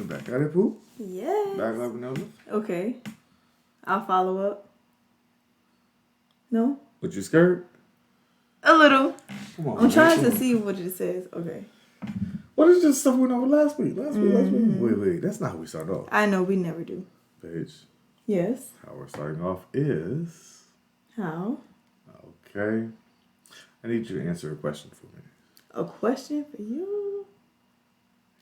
Back at it, Pooh? Yes. Back like another? Okay. I'll follow up. No? But you scared? A little. Come on. I'm trying to see what it says. Okay. What is this stuff we went over last week? Last week. Wait. That's not how we start off. I know we never do. Paige. Yes. How we're starting off is... How? Okay. I need you to answer a question for me. A question for you?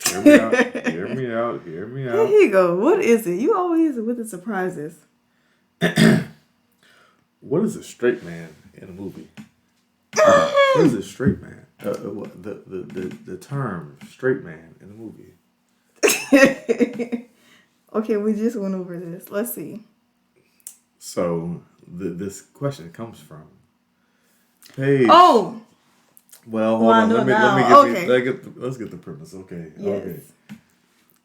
Hear me out. Hear me out. Hear me out. Here you go. What is it? You always with the surprises. What is a straight man in a movie? What is a straight man? The term straight man in a movie. Okay, we just went over this. Let's see. So this question comes from Paige. Oh. Well, hold on. Let's get the premise. Okay. Yes. Okay.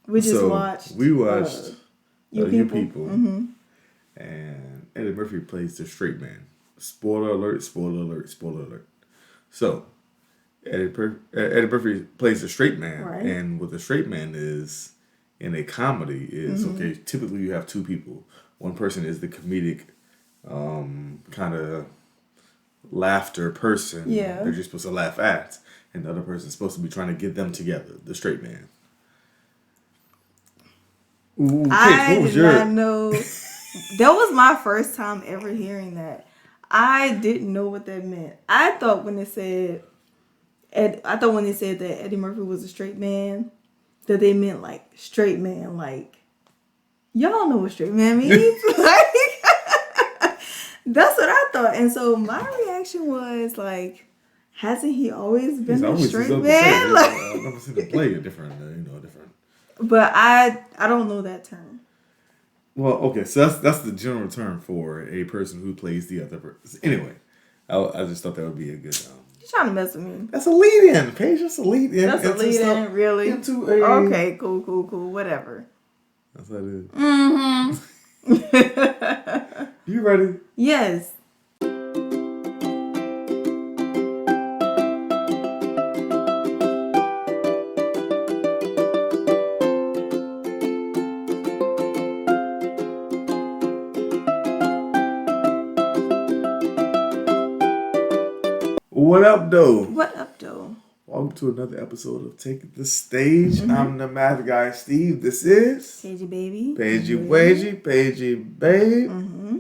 We just watched. We watched You People. Mm-hmm. And Eddie Murphy plays the straight man. Spoiler alert! Spoiler alert! Spoiler alert! So Eddie Murphy plays the straight man, right. And what the straight man is in a comedy is okay. Typically, you have two people. One person is the comedic, kind of laughter person that you're supposed to laugh at, and the other person is supposed to be trying to get them together. The straight man. Ooh, I did not know. That was my first time ever hearing that. I didn't know what that meant. I thought when they said that Eddie Murphy was a straight man, that they meant like straight man, like y'all know what straight man means. Like that's what I thought. And so my reaction was like, hasn't he always been a straight man? Like, I've never seen him play a different. But I don't know that term. Well, okay, so that's the general term for a person who plays the other person. Anyway, I just thought that would be a good. You're trying to mess with me. That's a lead-in, Paige. That's a lead-in. That's a lead-in, really? Okay, cool. Whatever. That's what it is. Mm-hmm. You ready? Yes. What up, though? What up, though? Welcome to another episode of Take the Stage. I'm the math guy, Steve. This is... Staige, baby. Paigey, Wagey, Paigey, babe. Mm-hmm.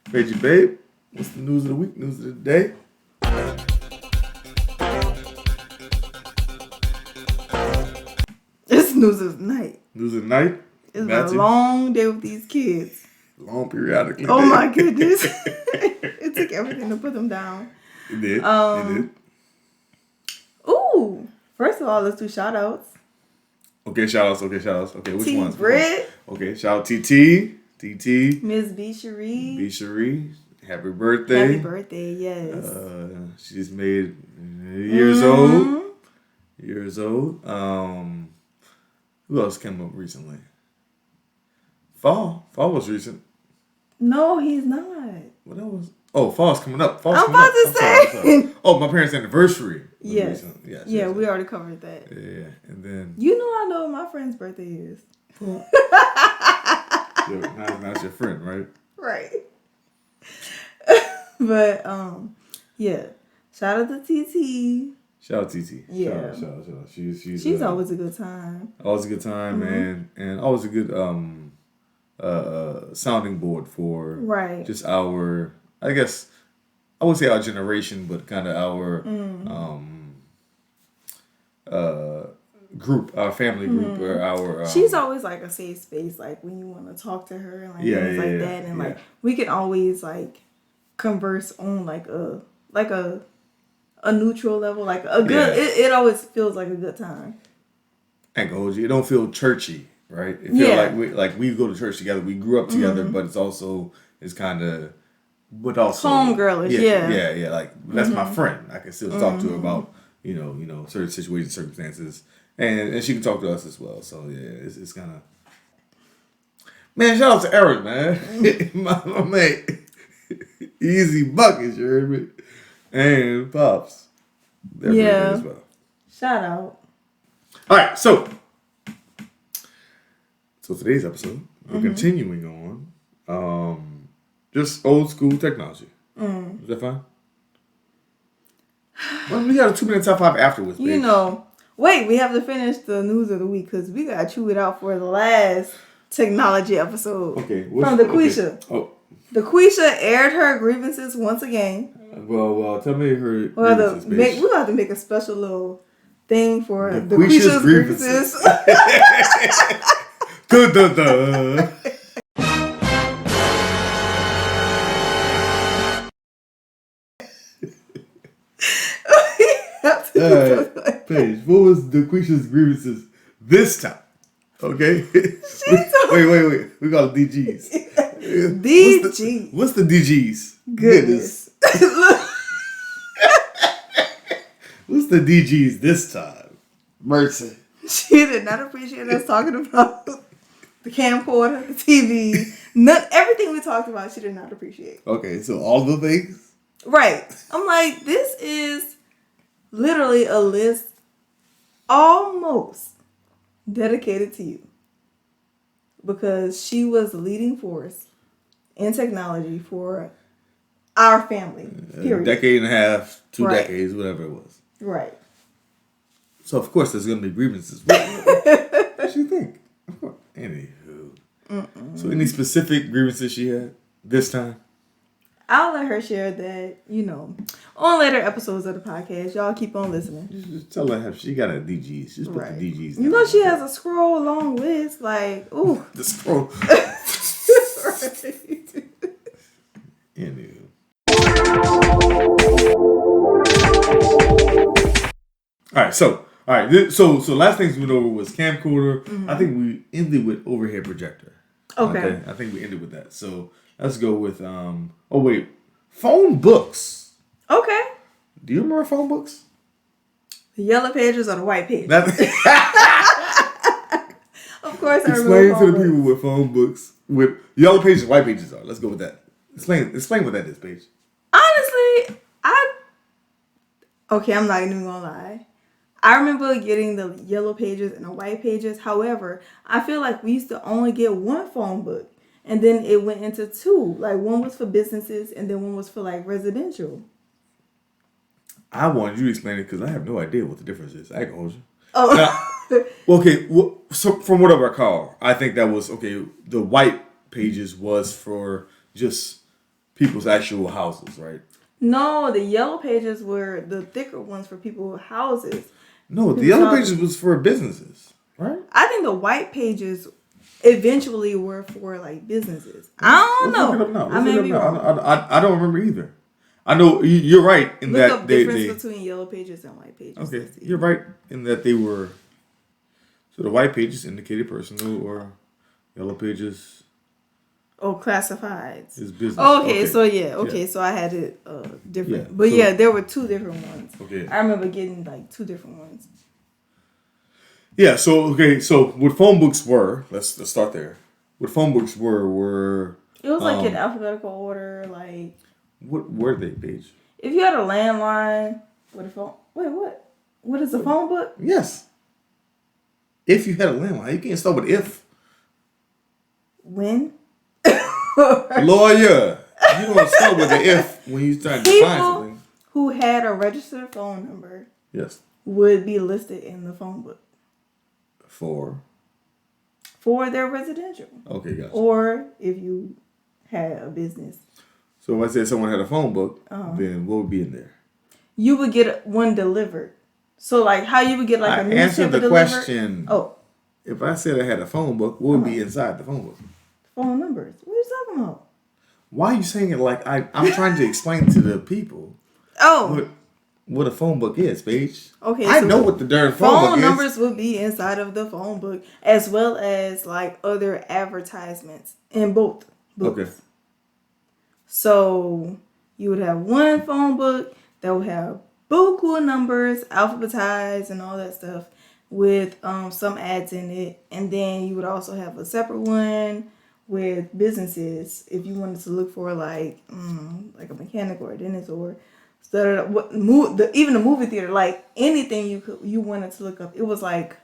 Paigey, babe. What's the news of the week, news of the day? It's news of the night. News of the night? It's been a long day with these kids. Long periodically. Oh, my goodness. It took everything to put them down. It did. It did. Ooh. First of all, let's do shout outs. Okay, shout outs. Okay, which ones? Britt. Okay, shout out TT. Miss B. Cherie. Happy birthday. Happy birthday, yes. She's made years old. Who else came up recently? Fall was recent. No, he's not. What else? Oh, fall's coming up. I'm about to say. Sorry. Oh, my parents' anniversary. Yes. Yeah, we already covered that. Yeah, and then... You know I know what my friend's birthday is. Now it's your friend, right? Right. But, yeah. Shout out to TT. Shout out TT. Yeah. Shout out. She's always a good time. Always a good time, and always a good sounding board for just our, I guess, I wouldn't say our generation, but kind of our group, our family group, or our. She's always like a safe space, like when you want to talk to her and like things like that, and like we can always like converse on like a neutral level, like a good. It always feels like a good time. I ain't gonna hold you. It don't feel churchy, right? It feels like we go to church together. We grew up together, but it's kind of, but also homegirlish. Yeah. Like that's my friend. I can still talk to her about certain situations, circumstances, and she can talk to us as well. So yeah, it's kind of. Man, shout out to Eric, man, my mate. Easy buckets, you heard me, and Pops. Their birthday as well. Shout out. All right, so So today's episode, we're continuing on just old school technology. Is that fine? Well, we got a 2-minute top 5 afterwards, babe. You know, wait, we have to finish the news of the week because we got to chew it out for the last technology episode. Okay. From DaQuisha. Okay. Oh. DaQuisha aired her grievances once again. Well, tell me her We're grievances, going to have to make a special little thing for DaQuisha's grievances. Dun, dun, dun. Alright, Paige, what was DaQuisha's grievances this time? Okay? wait. We got DGs. DG. What's the DGs? Goodness. What's the DGs this time? Mercy. She did not appreciate us talking about the camcorder, the TV, everything we talked about, she did not appreciate. Okay, so all the things? Right. I'm like, this is literally a list almost dedicated to you. Because she was the leading force in technology for our family. Period. A decade and a half, 2 decades, whatever it was. Right. So, of course, there's going to be grievances. What do you think? Of course. Anywho. So, any specific grievances she had this time? I'll let her share that, on later episodes of the podcast. Y'all keep on listening. Just tell her she got a DGs. Just put the DGs down. She has a scroll long list. Like, ooh. The scroll. Right. Anywho. All right, so last things we went over was camcorder. I think we ended with overhead projector. Okay. I think we ended with that. So let's go with phone books. Okay. Do you remember phone books? The yellow pages or the white pages? Of course I remember. Explain to the people what phone books with yellow pages and white pages are. Let's go with that. Explain what that is, Paige. Honestly, I'm not even gonna lie. I remember getting the yellow pages and the white pages. However, I feel like we used to only get one phone book. And then it went into 2. Like, one was for businesses and then one was for, like, residential. I wanted you to explain it because I have no idea what the difference is. I can hold you. Oh. Now, so from what I recall, I think that was, the white pages was for just people's actual houses, right? No, the yellow pages were the thicker ones for people's houses. No, the yellow pages was for businesses, right? I think the white pages eventually were for like businesses. I don't know. Look it up now. I may be wrong. I don't remember either. I know you're right in look that up difference between yellow pages and white pages. Okay, you're right in that they were. So the white pages indicated personal, or yellow pages. Oh, classifieds. Is business. Okay, so I had it different. Yeah, but there were 2 different ones. Okay. I remember getting like 2 different ones. Yeah, so what phone books were, let's start there. What phone books were it was like in alphabetical order, like what were they, Paige? If you had a landline with a phone, what? What is a phone book? Yes. If you had a landline, you can't start with if. When? Lawyer, you don't start with the if when you try to define something. Who had a registered phone number? Yes. Would be listed in the phone book. For their residential. Okay, gotcha. Or if you had a business. So if I said someone had a phone book, then what would be in there? You would get one delivered. So like how you would get like a newspaper answered the delivered? Question. Oh. If I said I had a phone book, what would be inside the phone book? Phone numbers. What are you talking about? Why are you saying it like I'm trying to explain to the people? What a phone book is, Paige. Okay, I know what the darn phone book is. Phone numbers would be inside of the phone book, as well as like other advertisements in both books. Okay. So you would have one phone book that would have buku numbers, alphabetized, and all that stuff, with some ads in it, and then you would also have a separate one with businesses if you wanted to look for like a mechanic or a dentist or. So even the movie theater, like anything you wanted to look up, it was like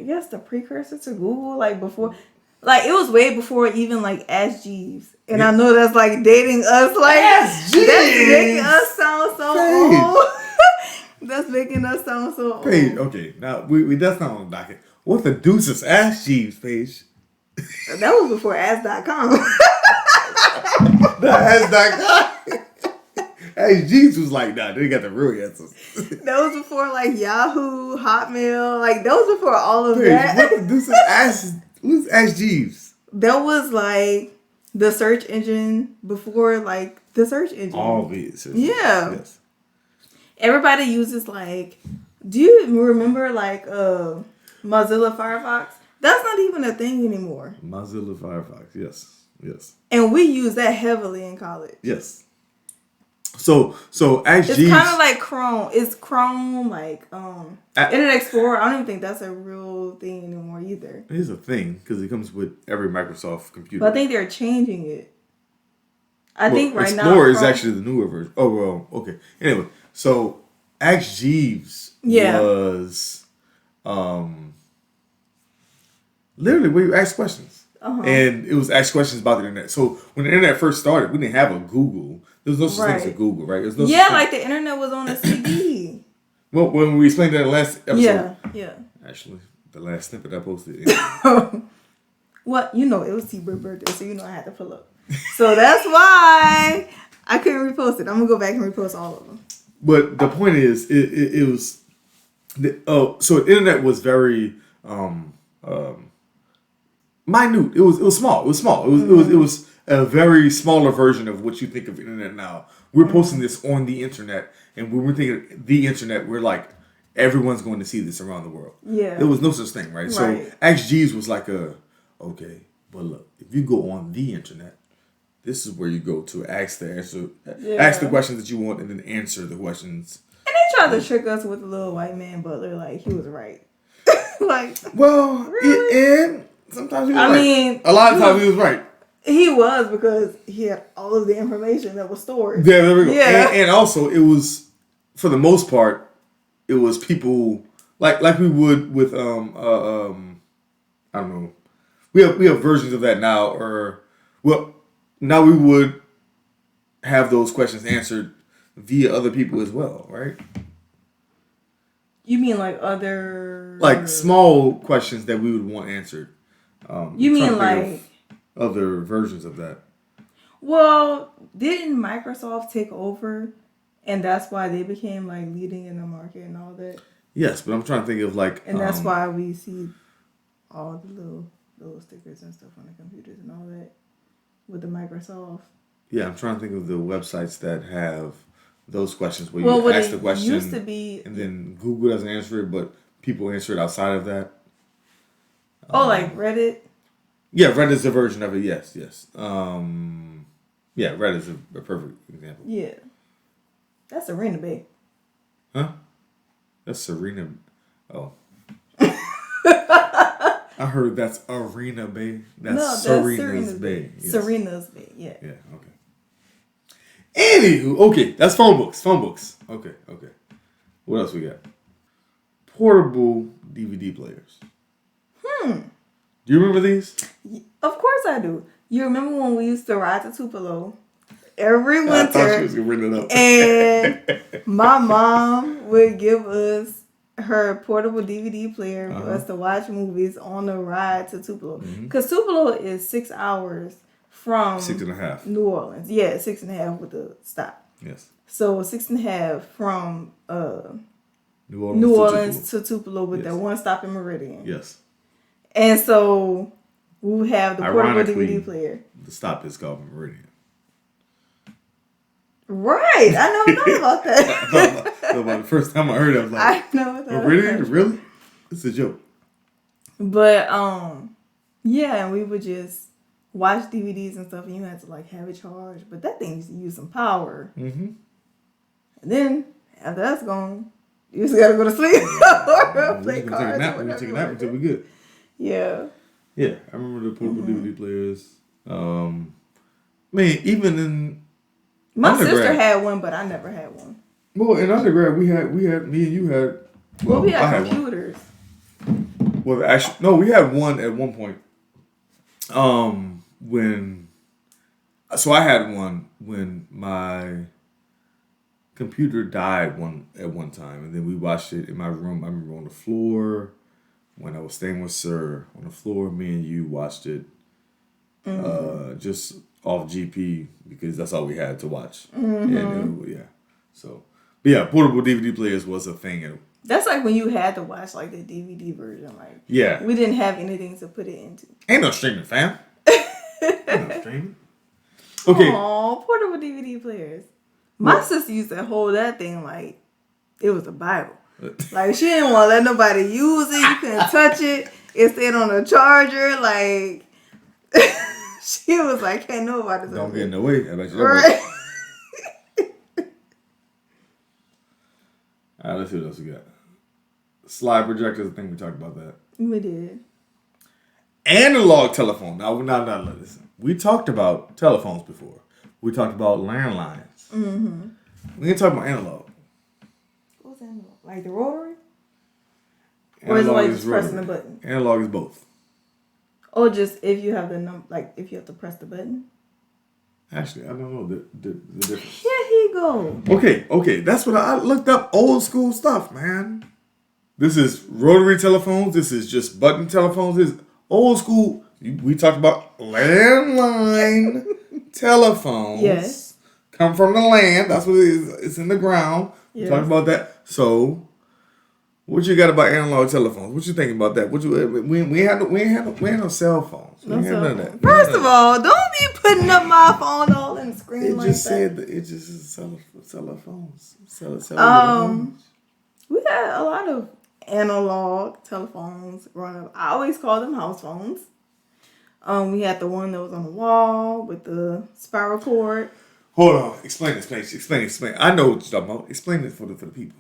I guess the precursor to Google, like before, like it was way before even like Ask Jeeves, and I know that's like dating us, like Ask Jeeves. that's making us sound so old. That's making us sound so old. Paige, okay, now we that's not on the docket. What the deuce is Ask Jeeves, Paige? That was before Ask.com. The Ask.com. Ask Jeeves was like, nah, they got the real answers. That was before like Yahoo, Hotmail, like that was before all of Paige, that. what the deuce is who's Ask Jeeves? That was like the search engine before like the search engine. All these. Yeah. Yes. Everybody uses like, do you remember like Mozilla Firefox? That's not even a thing anymore. Mozilla Firefox, yes. Yes. And we use that heavily in college. Yes. So Ask Jeeves. It's kind of like Chrome. It's Chrome, like Internet Explorer. I don't even think that's a real thing anymore either. It is a thing because it comes with every Microsoft computer. But I think they're changing it. I think right now Explorer is actually the newer version. Oh well, okay. Anyway, so Ask Jeeves was literally where you ask questions. And it was ask questions about the internet. So when the internet first started, we didn't have a Google. There was no such thing as a Google, right? There's no like the internet was on a CD. Well, when we explained that in the last episode. Yeah. Actually, the last snippet I posted. Well, you know, it was T-Bird birthday, so you know I had to pull up. So that's why I couldn't repost it. I'm going to go back and repost all of them. But the point is, it was... so the internet was very... minute. It was small. It was small. It was a very smaller version of what you think of internet now. We're posting this on the internet, and when we're thinking the internet, we're like, everyone's going to see this around the world. Yeah. There was no such thing, right? So Ask Jeeves was like okay, but look, if you go on the internet, this is where you go to ask the questions that you want, and then answer the questions. And they tried to trick us with the little white man butler, like he was right. Like, well, really? and sometimes he was right. Mean, a lot of times he was right. He was, because he had all of the information that was stored. Yeah, there we go. Yeah. And also, it was, for the most part, it was people like we would with I don't know. We have versions of that now, or now we would have those questions answered via other people as well, right? You mean like other... Like small questions that we would want answered. You mean like... Other versions of that. Well, didn't Microsoft take over, and that's why they became like leading in the market and all that? Yes, but I'm trying to think of like... And that's why we see all the little stickers and stuff on the computers and all that with the Microsoft. Yeah, I'm trying to think of the websites that have those questions where you ask the question used to be, and then Google doesn't answer it, but people answer it outside of that. Like Reddit? Yeah, Reddit is a version of it, yes. Yeah, Reddit is a perfect example. Yeah. That's Arena Bay. Huh? That's Serena. Oh. I heard that's Arena Bay. That's Serena's Bay. Yes. Serena's Bay, yeah. Yeah, okay. Anywho, okay, that's phone books. Okay. What else we got? Portable DVD players. Do you remember these? Of course I do. You remember when we used to ride to Tupelo every winter? I thought she was going to bring it up. And my mom would give us her portable DVD player for us to watch movies on the ride to Tupelo. Because Tupelo is 6 hours from 6.5. New Orleans. Yeah, 6.5 with the stop. Yes. So 6.5 from New Orleans to Tupelo with that one stop in Meridian. Yes. And so we have the portable DVD player. The stop is called Meridian. Right. I never thought about that. The first time I heard it, I was like, I never thought Meridian? Really? It's a joke. But, yeah, and we would just watch DVDs and stuff, and you had to, like, have it charged. But that thing used to use some power. Mm-hmm. And then, after that's gone, you just gotta go to sleep or play cards. We're gonna take a nap until we're good. Yeah. Yeah, I remember the portable DVD players. Even in my undergrad, sister had one, but I never had one. Well, in undergrad, we had me and you had. Well, we had computers. Well, actually, no, we had one at one point. So I had one when my computer died at one time, and then we watched it in my room. I remember on the floor when I was staying with Sir on the floor. Me and you watched it, just off GP because that's all we had to watch. And so, but yeah, portable DVD players was a thing. That's like when you had to watch like the DVD version. Like, yeah, we didn't have anything to put it into. Ain't no streaming, fam. Ain't no streaming. Okay. Aw, portable DVD players. My sister used to hold that thing like it was a Bible. Like, she didn't want to let nobody use it. You couldn't touch it. It stayed on a charger. Like, she was like, can't nobody. Don't get in the way. I bet you. Right. All right, let's see what else we got. Slide projectors, I think we talked about that. We did. Analog telephone. Now, listen. We talked about telephones before. We talked about landlines. Mm-hmm. We didn't talk about analog. What was analog? Like the rotary? Analog or is it like is just pressing the button? Analog is both. Or just if you have the number, like if you have to press the button? Actually, I don't know the difference. Here he go. Okay. That's what I looked up. Old school stuff, man. This is rotary telephones. This is just button telephones. This is old school. We talked about landline telephones. Yes. Come from the land. That's what it is. It's in the ground. Yes. We talked about that. So, what you got about analog telephones? What you thinking about that? We had no cell phones. We ain't had none of that. First of all, don't be putting up my phone all in the screen It like just that. said that it just is telephones. We had a lot of analog telephones growing up. I always called them house phones. We had the one that was on the wall with the spiral cord. Hold on. Explain this, please. Explain. I know what you're talking about. Explain it for the people.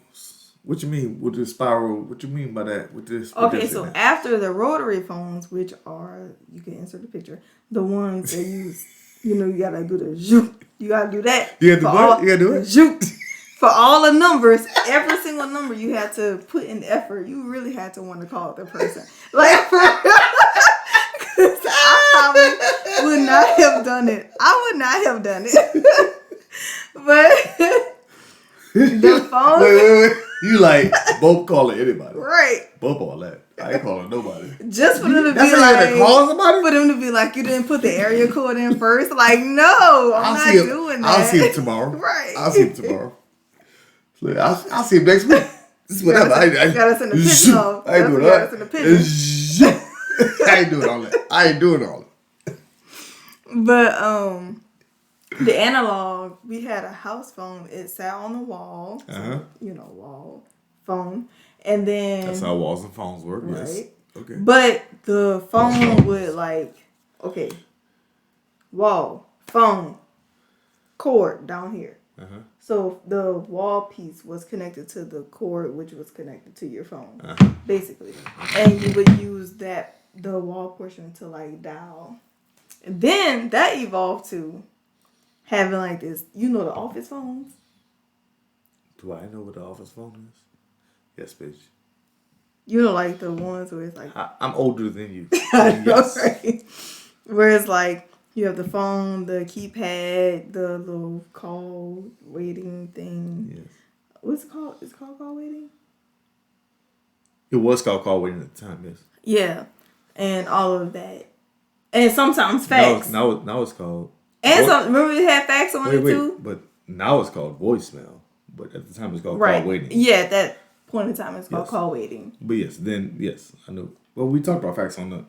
What you mean with the spiral? What you mean by that? With this? Okay, so after the rotary phones, which are, you can insert the picture, the ones that use, you gotta do the zoop. You gotta do that. You gotta do it? Zoop. For all the numbers, every single number you had to put in effort. You really had to want to call the person. Like, because I probably would not have done it. But the phone. Wait. You like both calling anybody. Right. Both all that. I ain't calling nobody. Just for them to That's be how like. you call somebody? For them to be like, you didn't put the area code in first. Like, no, I'm not doing that. I'll see him tomorrow. Right. I'll see him tomorrow. I'll see him next week. This is whatever. I gotta send a picture though. I ain't doing that. I ain't doing all that. But the analog, we had a house phone. It sat on the wall. So, wall phone. And then that's how walls and phones work. Right. Yes. Okay. But the phone would wall, phone, cord down here. Uh-huh. So the wall piece was connected to the cord, which was connected to your phone, basically. And you would use the wall portion to dial. And then that evolved to having this, the office phones. Do I know what the office phone is? Yes, bitch. The ones where it's I'm older than you. Yes. Right? Where it's you have the phone, the keypad, the little call waiting thing. Yes. What's it called? It's called call waiting? It was called call waiting at the time, yes. Yeah. And all of that. And sometimes fax. Now it's called... And remember we had fax on it too? But now it's called voicemail. But at the time it's called call waiting. Yeah, at that point in time it's called call waiting. But yes, I know. Well, we talked about fax on the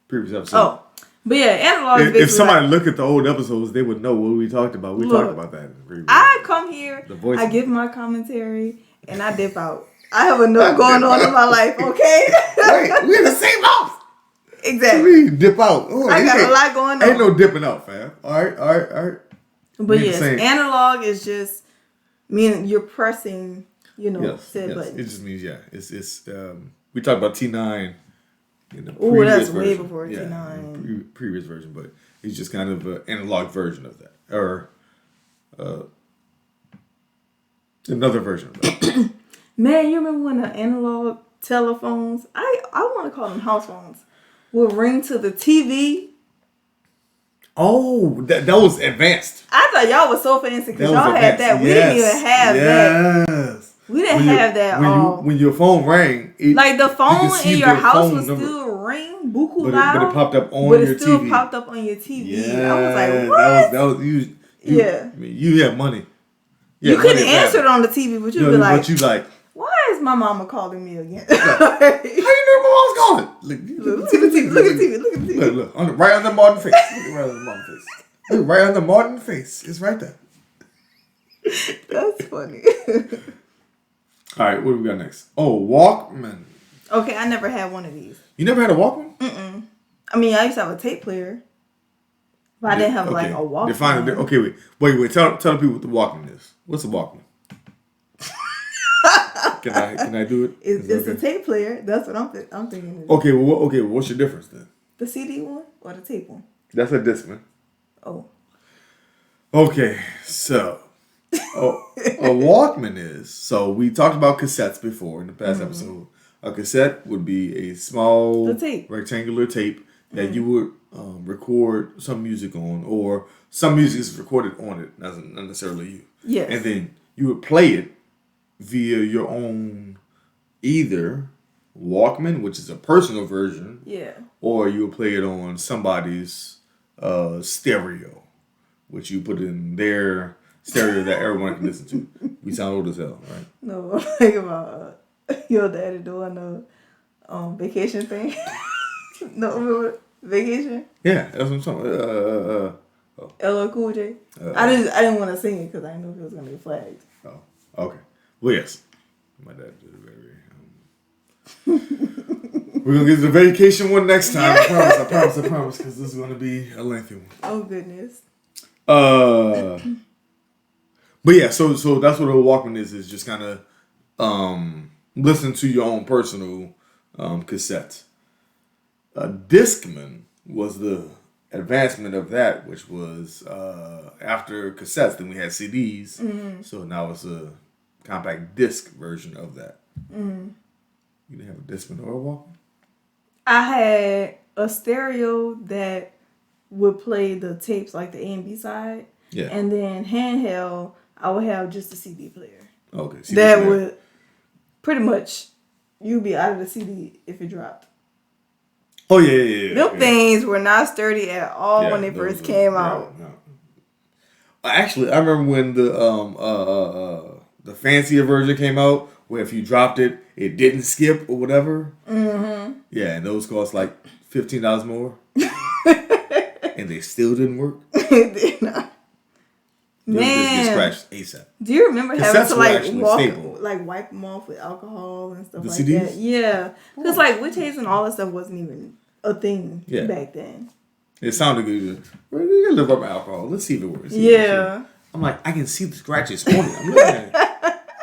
previous episode. Oh. But yeah, analog if somebody look at the old episodes, they would know what we talked about. We talked about that in the previous I come here, I give my commentary, and I dip out. I have enough going on in my life, okay? Right, we're in the same house. Exactly. Dip out. Oh, I got a lot going on. Ain't no dipping out, fam. All right. But yes, analog is just meaning you're pressing, said button. It just means It's we talked about T9 in the previous that's way version. before T9. Previous version, but it's just kind of an analog version of that, or another version of that. Man, you remember when the analog telephones. I want to call them house phones. Would ring to the TV. Oh, that was advanced. I thought y'all was so fancy because y'all had that. We didn't even have that. Yes. We didn't have that. When your phone rang, like the phone in your house would still ring, buku loud, but it popped up on your TV. But it still popped up on your TV. Yeah, I was like, what? That was you. I mean, you had money. You couldn't answer it on the TV, but you'd be like, but you like, why is my mama calling me again? Like, how you know my mom's calling? Look at the TV. Look at the TV. Look at the TV. Look, right under Martin's face. Right under Martin's face. Look, right under Martin's face. It's right there. That's funny. All right, what do we got next? Oh, Walkman. Okay, I never had one of these. You never had a Walkman? Mm-mm. I mean, I used to have a tape player. But I didn't have like a Walkman. Define it. Okay, wait. Tell the people what the Walkman is. What's a Walkman? Can I do it? It's a tape player. That's what I'm thinking. Okay, what's your difference then? The CD one or the tape one? That's a Discman. Oh. Okay, so a Walkman is, so we talked about cassettes before in the past episode. A cassette would be a small rectangular tape that you would record some music on, or some music is recorded on it, not necessarily you. Yes. And then you would play it via your own either Walkman, which is a personal version, or you would play it on somebody's stereo, which you put in their stereo that everyone can listen to. We sound old as hell, right? No, I'm thinking about your daddy doing the vacation thing. No, remember Vacation? Yeah, that's what I'm talking about. LL Cool J. I didn't want to sing it because I didn't know if it was gonna get flagged. Oh, okay. Well, yes, my dad did it very. We're gonna get to the vacation one next time. I promise, because this is gonna be a lengthy one. Oh goodness. But yeah, so that's what a Walkman is just kind of listen to your own personal cassette. A Discman was the advancement of that, which was after cassettes. Then we had CDs, so now it's a compact disc version of that. You didn't have a Discman or a Walkman? I had a stereo that would play the tapes, like the A and B side. Yeah. And then handheld, I would have just a CD player. Okay. CD that player. would pretty much, you'd be out of the CD if it dropped. Oh yeah. Them things were not sturdy at all when they first came out. No. Actually, I remember when the fancier version came out, where if you dropped it, it didn't skip or whatever. Mm-hmm. Yeah, and those cost like $15 more, and they still didn't work. They did not. They just get scratched ASAP. Do you remember having to like wipe them off with alcohol and stuff the like CDs? that? Yeah, because like witch haze and all that stuff wasn't even a thing back then. It sounded good. You gotta live up alcohol. Let's see if it works. Yeah. I'm like, I can see the scratches on it. I'm looking at it.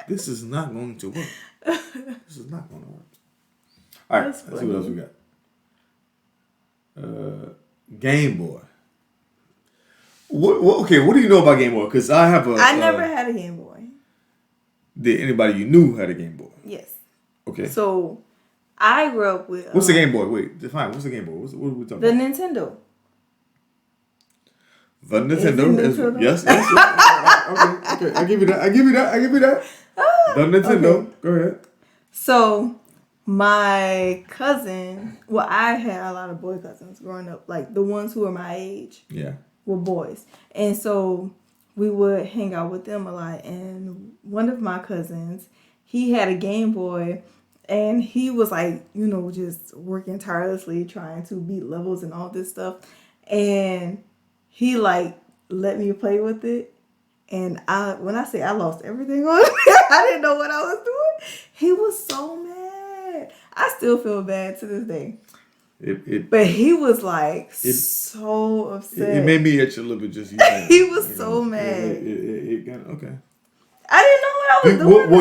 This is not going to work. This is not going to work. All right, let's see what else we got. Game Boy. What do you know about Game Boy? Because I have I never had a Game Boy. Did anybody you knew had a Game Boy? Yes. Okay. So, I grew up with... what's the Game Boy? Wait, define. What's the Game Boy? What are we talking about? The Nintendo. The Nintendo? Yes. Okay. I give you that. The Nintendo. Okay. Go ahead. So, my cousin... Well, I had a lot of boy cousins growing up. Like, the ones who were my age. Yeah. Were boys. And so, we would hang out with them a lot. And one of my cousins, he had a Game Boy... And he was like, just working tirelessly, trying to beat levels and all this stuff. And he like let me play with it. And when I say I lost everything on it, I didn't know what I was doing. He was so mad. I still feel bad to this day. But he was like so upset. It made me itch a little bit just. He was so mad. It got okay. I didn't know what I was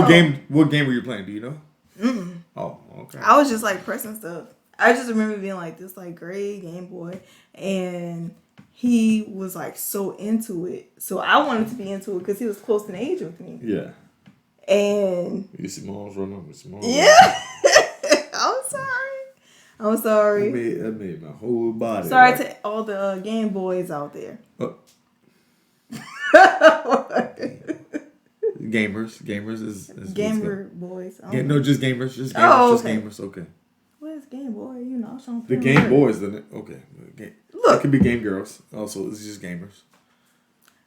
doing. What game were you playing? Do you know? Mm-mm. Oh, okay. I was just like pressing stuff. I just remember being like this like gray Game Boy, and he was like so into it. So I wanted to be into it because he was close in age with me. Yeah. And you see moms running with small. Yeah. I'm sorry. That made my whole body. Sorry like, to all the Game Boys out there. Gamers is Gamer boys. no, just gamers. Just gamers. Oh, Just okay. gamers. Okay. Where's Game Boy? You know, I was trying to The figure Game out. Boys, okay. Look. It could be Game Girls. Also, it's just gamers.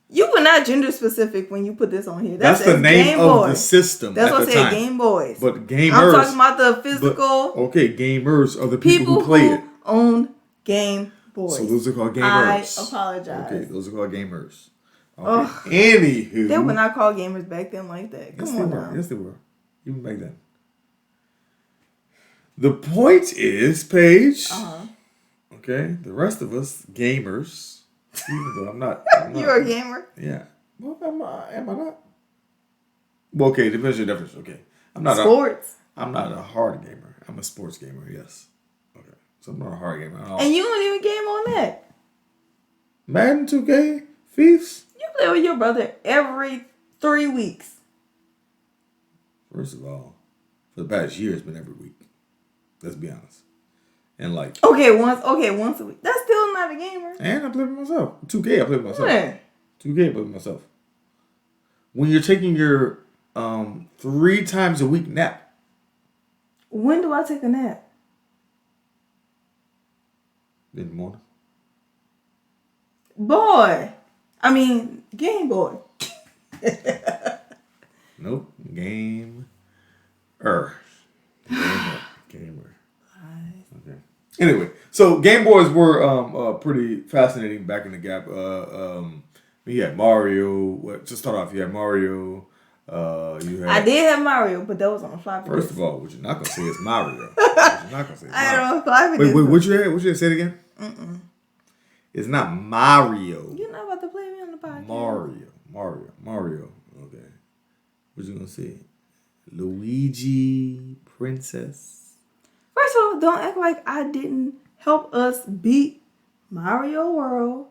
You were not gender specific when you put this on here. That's the name of the system. That's at what I the said, time. Game Boys. But gamers. I'm talking about the physical. Okay, gamers are the people who play it. Own Game Boys. So those are called gamers. I apologize. Okay, those are called gamers. Okay. Ugh. Anywho. They were not called gamers back then like that. Come on now. Yes, they were. Even back then. The point is, Paige. Okay, the rest of us gamers. Even though I'm not. You're a gamer. Yeah. Well, am I not? Well, okay, depends on your definition. Okay, I'm not Sports. I'm not a hard gamer. I'm a sports gamer. Yes. Okay, so I'm not a hard gamer at all. And you don't even game on that. Madden 2K, Thieves. You play with your brother every 3 weeks. First of all, for the past year, it's been every week. Let's be honest. And like. Okay, once a week. That's still not a gamer. And I play with myself. 2K, I play with myself. Yeah. 2K, I play with myself. When you're taking your 3 times a week nap. When do I take a nap? In the morning. Game Boy. Nope. Gamer. Gamer. Okay. Anyway, so Game Boys were pretty fascinating back in the gap. You had Mario. To start off, you had Mario. You had. I did have Mario, but that was on a floppy First disk. of all, what you're not gonna say is Mario. What you're not gonna say is I Mario. don't know floppy Wait, disk. what you had? What you had? Say it again. It's not Mario. You're not about to play me on the podcast. Mario. Okay. What you gonna say? Luigi, Princess. First of all, don't act like I didn't help us beat Mario World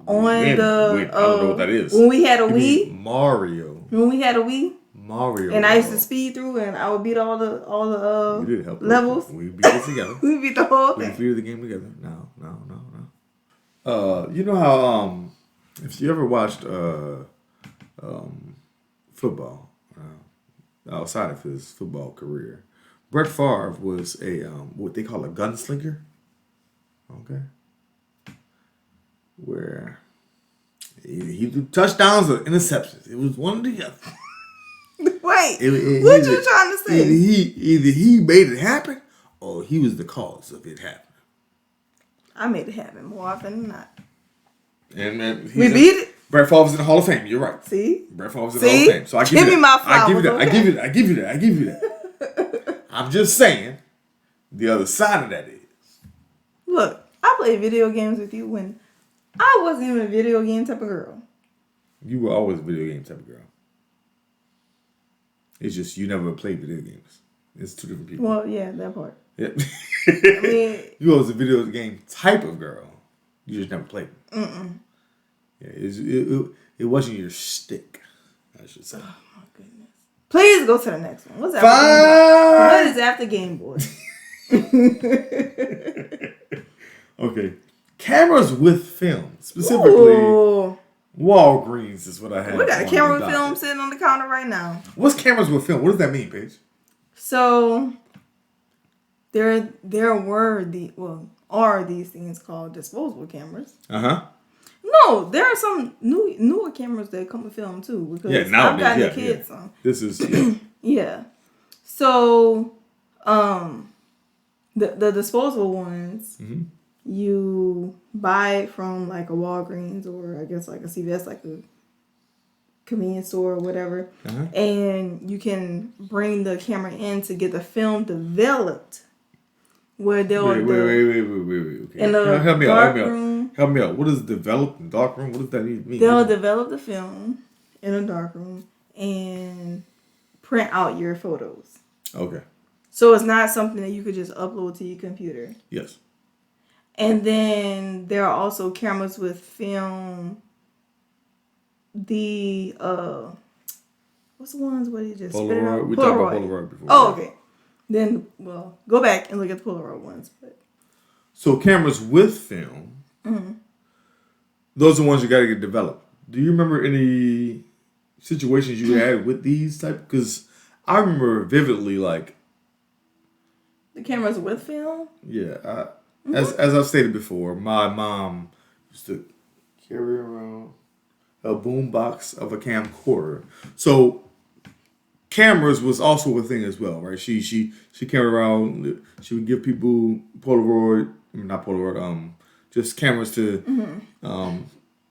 on Wait, the. I don't know what that is. When we had a You Wii. mean Mario. When we had a Wii. Mario. And I used to speed through, and I would beat all the We did help levels. We beat it together. We beat the whole We thing. completed the game together. No. You know how if you ever watched football outside of his football career, Brett Favre was a what they call a gunslinger. Okay, where he threw touchdowns or interceptions. It was one or the other. Wait, what you trying to say? Either he made it happen or he was the cause of it happening. I made it happen more often than not. And We beat it. Brett Favre's in the Hall of Fame. You're right. See? Brett Favre's in the Hall of Fame. So I give you that. I give you that. okay? I give you that. I'm just saying, the other side of that is. Look, I played video games with you when I wasn't even a video game type of girl. You were always a video game type of girl. It's just you never played video games. It's two different people. Well, yeah, that part. Yeah. I mean, You was a video game type of girl. You just never played them. Yeah, it wasn't your stick, I should say. oh my goodness. Please go to the next one. What's after Fine. Game Boy? What is after Game Boy? Okay. Cameras with film. Specifically, Ooh. Walgreens is what I have. We got a on camera the with film docket. sitting on the counter right now. What's cameras with film? What does that mean, Paige? So there are these things called disposable cameras. Uh-huh. No, there are some newer cameras that come with film too. Because Yeah, I've nowadays, gotten yeah, the kids some. This is Yeah. So the disposable ones you buy it from like a Walgreens or I guess like a CVS, like a convenience store or whatever. And you can bring the camera in to get the film developed. Where they'll wait. Okay. in the Help me dark out. room. Help me out. What is developed in dark room? What does that mean? They'll develop the film in a dark room and print out your photos. Okay. So it's not something that you could just upload to your computer. Yes. And then there are also cameras with film. The what's the ones where you just spit it out? Polaroid. We talked about Polaroid before. Oh, okay. Then go back and look at the Polaroid ones. But So cameras with film, those are the ones you got to get developed. Do you remember any situations you had with these type? Because I remember vividly, like the cameras with film. Yeah, as I've stated before, my mom used to carry around a boom box of a camcorder. So cameras was also a thing as well, right? She carried around. She would give people not Polaroid, just cameras to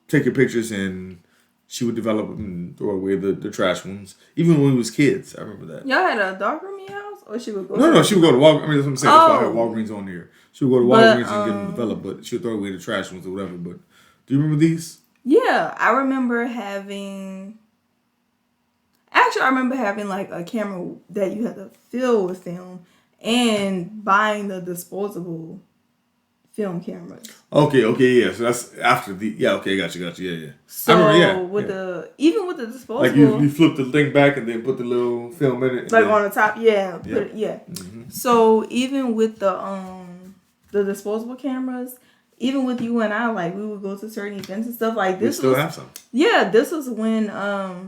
take your pictures, and she would develop and throw away the trash ones. Even when we was kids, I remember that. Y'all had a darkroom in your house, or she would go? No, she would go to Walgreens. I mean, that's what I'm saying. That's why I had Walgreens on there. She would go to Walgreens and get them developed, but she would throw away the trash ones or whatever. But do you remember these? Yeah, I remember having. Actually, I remember having like a camera that you had to fill with film, and buying the disposable film cameras. Okay, yeah. So that's after the got you, yeah. So I remember, with the disposable, like you flip the thing back and then put the little film in it, like on the top, So even with the disposable cameras, even with you and I, like we would go to certain events and stuff like this. We still have some. Yeah, this was when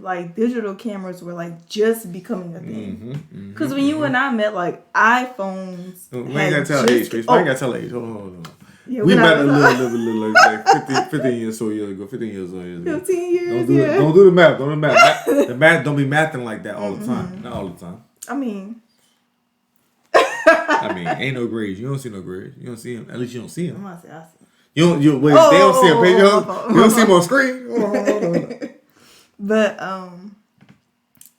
like digital cameras were like just becoming a thing. Because when you and I met, like iPhones. We ain't gotta tell age, Paige. I ain't gotta tell age. Hold on. Yeah, we met a little like 15 years ago. 15 years old. 15 years. Don't do the math. Don't do the math. The math don't be mathing like that all the time. Not all the time. I mean, ain't no grades. You don't see no grades. You don't see them. At least you don't see them. I see. You don't. They don't see them. Paige. You don't see them on screen. Hold on. But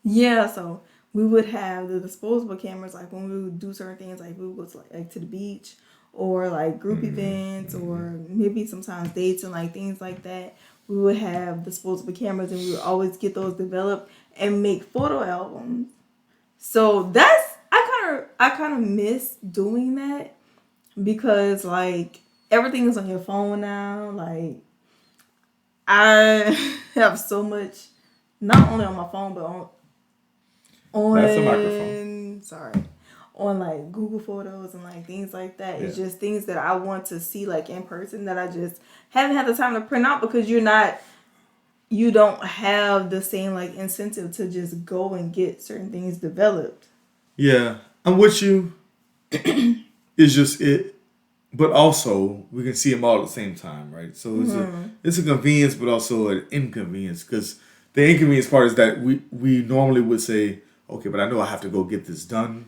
yeah. So we would have the disposable cameras, like when we would do certain things, like we would go to like to the beach. Or like group events, or maybe sometimes dates and like things like that. We would have disposable cameras, and we would always get those developed and make photo albums. So that's I kind of miss doing that because like everything is on your phone now. Like I have so much, not only on my phone but on that's a microphone. Sorry. On like Google Photos and like things like that. It's just things that I want to see like in person that I just haven't had the time to print out because you don't have the same like incentive to just go and get certain things developed. Yeah, I'm with you. It's just it, but also we can see them all at the same time, right? So it's a convenience, but also an inconvenience because the inconvenience part is that we normally would say, okay, but I know I have to go get this done.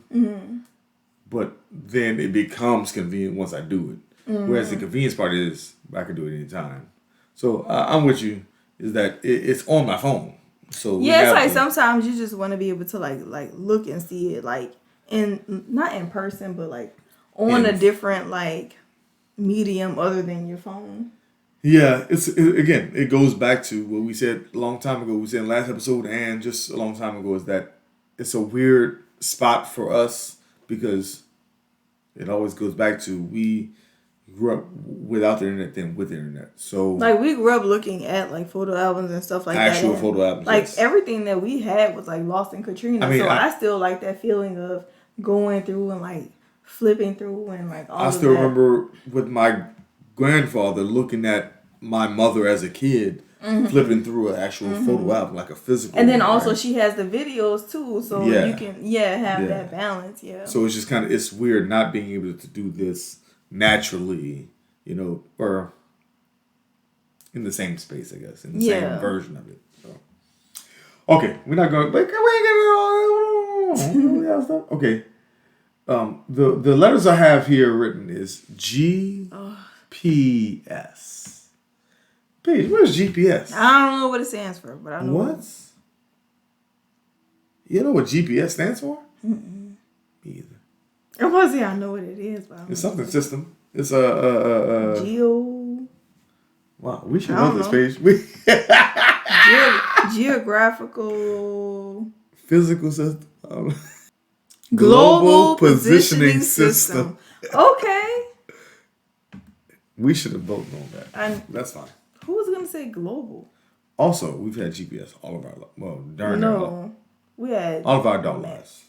But then it becomes convenient once I do it. Whereas the convenience part is I can do it anytime. So I'm with you. Is that it's on my phone. So it's like sometimes you just want to be able to like look and see it like not in person, but like on a different like medium other than your phone. Yeah, it goes back to what we said a long time ago. We said in the last episode and just a long time ago is that it's a weird spot for us because it always goes back to we grew up without the internet than with the internet. So like we grew up looking at like photo albums and stuff like that. Actual photo albums. Like everything that we had was like lost in Katrina. I still like that feeling of going through and like flipping through and like all of that. I still remember with my grandfather looking at my mother as a kid. Flipping through an actual photo album, like a physical. And then also she has the videos too, so you can have that balance. Yeah. So it's just kind of it's weird not being able to do this naturally, or in the same space, I guess, in the same version of it. So. Okay, we're not going. But okay. The letters I have here written is GPS. Paige, what is GPS? I don't know what it stands for, but I know what. You know what GPS stands for? Me either. I was I know what it is, but it's something system. It's a geo. Wow, we should know this, Paige. Geographical. Physical system. Global positioning system. Okay. We should have both known that. That's fine. Who was gonna say global? Also, we've had GPS all of our we had all of our adult lives.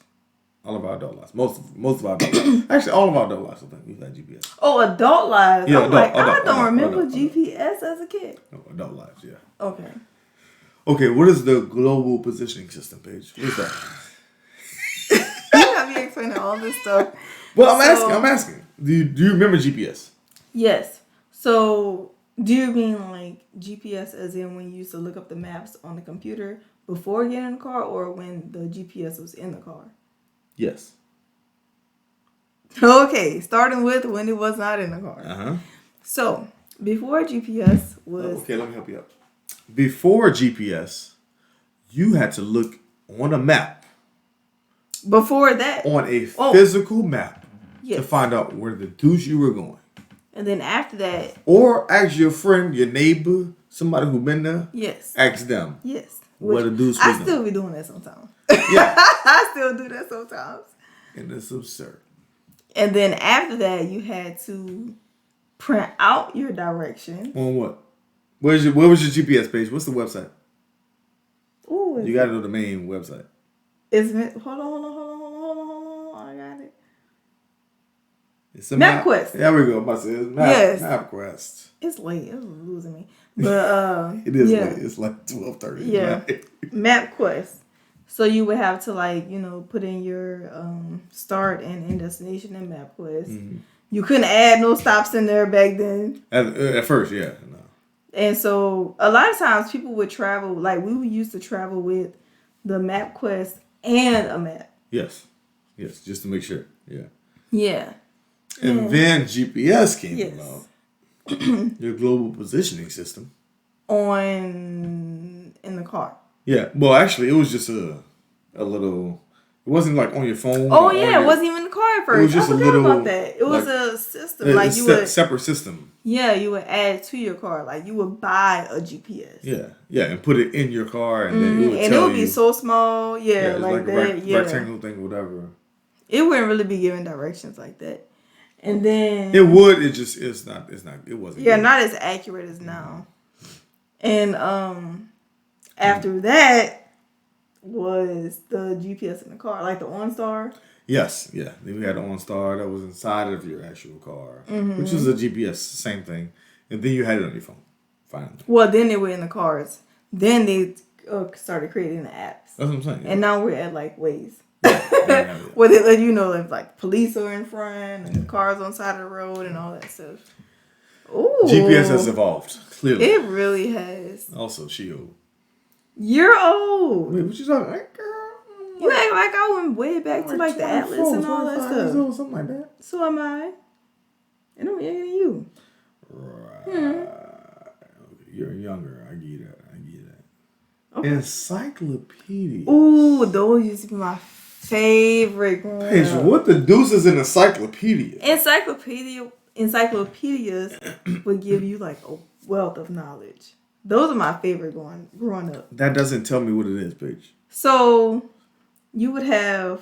All of our adult lives. Most of our adult lives. Actually, all of our adult lives, I think we've had GPS. Oh, adult lives. Yeah, I don't remember GPS as a kid. No, adult lives, yeah. Okay. Okay, what is the global positioning system, Paige? What is that? You have me explaining all this stuff. Well, I'm asking. Do you remember GPS? Yes. So, do you mean like GPS as in when you used to look up the maps on the computer before getting in the car, or when the GPS was in the car? Yes. Okay, starting with when it was not in the car. Uh-huh. So, before GPS was... Okay, let me help you out. Before GPS, you had to look on a map. Before that... On a physical map. Yes. To find out where the deuce you were going. And then after that... Or ask your friend, your neighbor, somebody who been there. Yes. Ask them. Yes. Where the deuce was going. I still be doing that sometimes. Yeah. I still do that sometimes. And it's absurd. And then after that, you had to print out your direction. On what? Where was your GPS page? What's the website? Ooh, you got to know the main website. Hold on. I got it. It's a MapQuest. There we go. I'm about to say it's MapQuest. It's late. It's losing me. But it is late. It's like 12:30. Yeah. MapQuest. So you would have to put in your start and end destination in MapQuest. Mm-hmm. You couldn't add no stops in there back then. At first, yeah. No. And so a lot of times people would travel, like we would used to travel with the MapQuest and a map. Yes, just to make sure. Yeah. Yeah. And then GPS came about. Your global positioning system. In the car. Yeah. Well, actually, it was just a little. It wasn't like on your phone. Oh yeah, it wasn't even in the car at first. It was just I forgot about that. It was a system you would separate system. Yeah, you would add to your car. Like you would buy a GPS. Yeah, and put it in your car, and then it would be so small. Yeah, like that. Rectangle thing, whatever. It wouldn't really be giving directions like that. And then it would. It's not. It wasn't. Yeah, not as accurate as now. And after that was the GPS in the car, like the OnStar. Yes, yeah. Then we had the OnStar that was inside of your actual car, which was a GPS, same thing. And then you had it on your phone, finally. Well, then they were in the cars. Then they started creating the apps. That's what I'm saying. Yeah. And now we're at like Waze. Where they let you know if like police are in front and cars on the side of the road and all that stuff. Ooh. GPS has evolved, clearly. It really has. Also, she old. You're old. Wait, what you talking about, girl? You act like I went way back to like the Atlas and all that stuff. Old, something like that. So am I. And I'm younger than you. Right. You're younger. I get that. Okay. Encyclopedia. Ooh, those used to be my favorite. Paige, what the deuce is an encyclopedia? Encyclopedias would give you like a wealth of knowledge. Those are my favorite growing up. That doesn't tell me what it is, Paige. So you would have,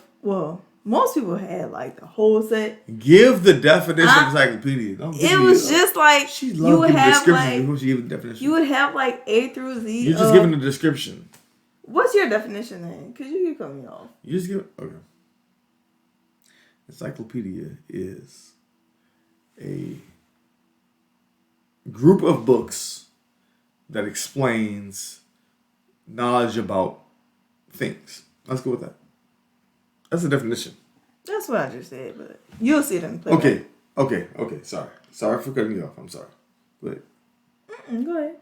most people had like the whole set. Give the definition of encyclopedia. It was just like you would have like before she gave the definition. You would have like A through Z. You're just giving the description. What's your definition then? Because you keep cutting me off. You just give okay. Encyclopedia is a group of books that explains knowledge about things. Let's go with that. That's the definition. That's what I just said, but you'll see it in the play. Okay. Sorry for cutting you off. I'm sorry. Go ahead. Go ahead.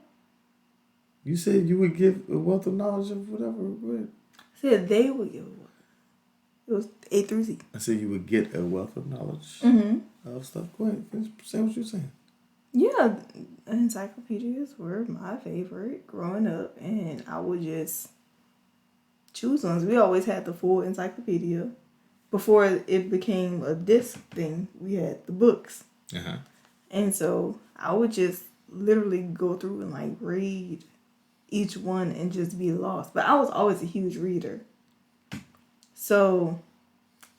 You said you would give a wealth of knowledge of whatever. Go ahead. I said they would give a wealth. It was A through Z. I said you would get a wealth of knowledge of stuff. Go ahead. Say what you're saying. Yeah, encyclopedias were my favorite growing up, and I would just choose ones. We always had the full encyclopedia. Before it became a disc thing, we had the books. Uh-huh. And so I would just literally go through and like read each one and just be lost. But I was always a huge reader. So,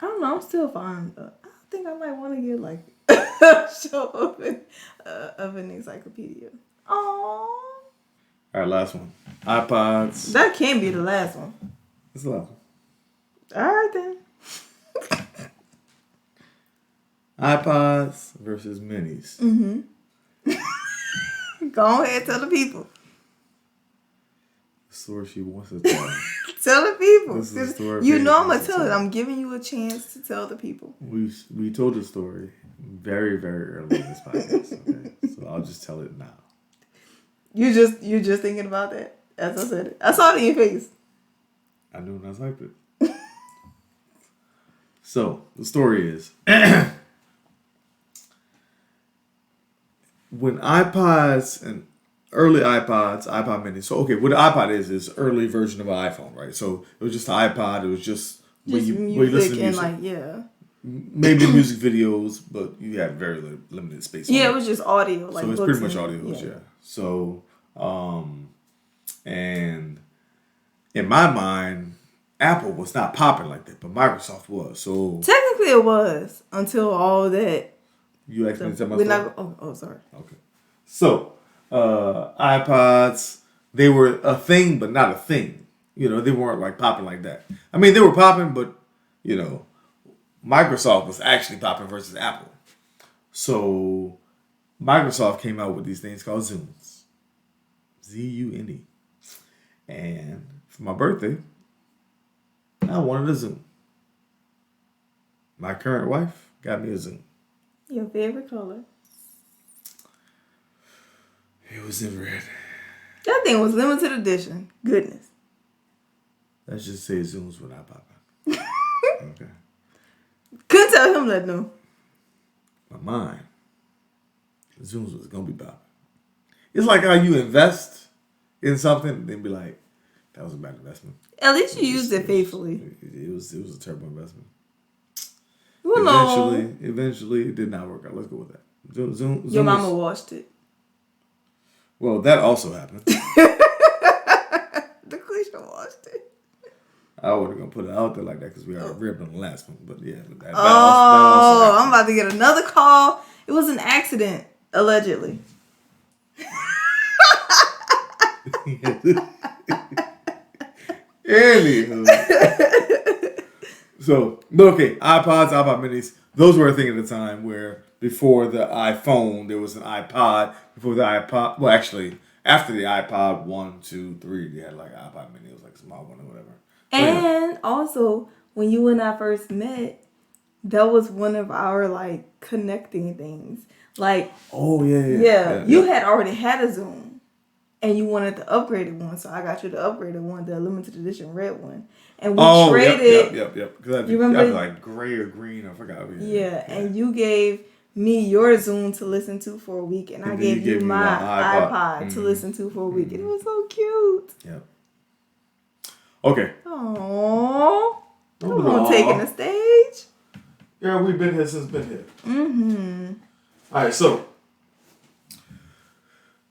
I don't know, I'm still fine. I think I might want to get like a show of an encyclopedia. Aww. All right, last one. iPods. That can't be the last one. It's the last one. All right then. iPods versus minis. Mm-hmm. Go ahead, tell the people. The story she wants to tell. Tell the people. This is the story You know I'm wants gonna to tell it. I'm giving you a chance to tell the people. We told the story very, very early in this podcast. Okay, so I'll just tell it now. You're just thinking about that as I said it. I saw it in your face. I knew when I typed it. So the story is when iPods and early iPods, iPod mini. So okay, what the iPod is early version of an iPhone, right? So it was just an iPod. It was just when you listen to music. And yeah. Maybe music videos, but you had very limited space. Yeah, it was just audio. Like so it's pretty much audios, yeah. So, and in my mind, Apple was not popping like that, but Microsoft was. So technically, it was until all that. You asked me to tell my story? Oh, sorry. Okay. So, iPods, they were a thing, but not a thing. You know, they weren't like popping like that. I mean, they were popping, but, you know, Microsoft was actually popping versus Apple. So, Microsoft came out with these things called Zunes. Z-U-N-E. And for my birthday, I wanted a Zoom. My current wife got me a Zoom. Your favorite color? It was in red. That thing was limited edition. Goodness. Let's just say Zooms were not popping. Okay. Couldn't tell him that, no. My mind, Zooms was gonna be popping. It's like how you invest in something and then be like, that was a bad investment. At least you used it faithfully. It was a terrible investment. Well, Eventually, it did not work out. Let's go with that. Zoom your mama washed it. Well, that also happened. DaQuisha washed it. I wasn't gonna put it out there like that because we already ripped on the last one. But yeah, that also I'm about to get another call. It was an accident, allegedly. Anywho. So, but okay, iPods, iPod minis, those were a thing at the time where before the iPhone, there was an iPod. Before the iPod, well, actually, after the iPod 1, 2, 3, they had like iPod mini. It was like a small one or whatever. And also, when you and I first met, that was one of our like connecting things. Like, oh, yeah. You had already had a Zoom. And you wanted the upgraded one, so I got you the upgraded one, the limited edition red one. And we traded. Yep. Because you remember? I was like gray or green, I forgot. Yeah, and you gave me your Zoom to listen to for a week, and I gave you my iPod to listen to for a week. And it was so cute. Yep. Okay. Aww. Come on, taking the stage. Yeah, we've been here since been here. Mm-hmm. All right, so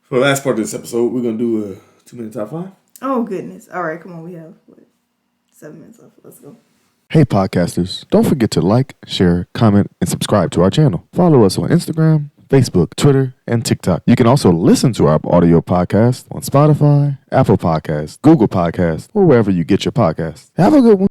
for the last part of this episode, we're going to do a 2-minute top 5. Oh, goodness. All right, come on. We have, 7 minutes left. Let's go. Hey, podcasters. Don't forget to like, share, comment, and subscribe to our channel. Follow us on Instagram, Facebook, Twitter, and TikTok. You can also listen to our audio podcast on Spotify, Apple Podcasts, Google Podcasts, or wherever you get your podcasts. Have a good one.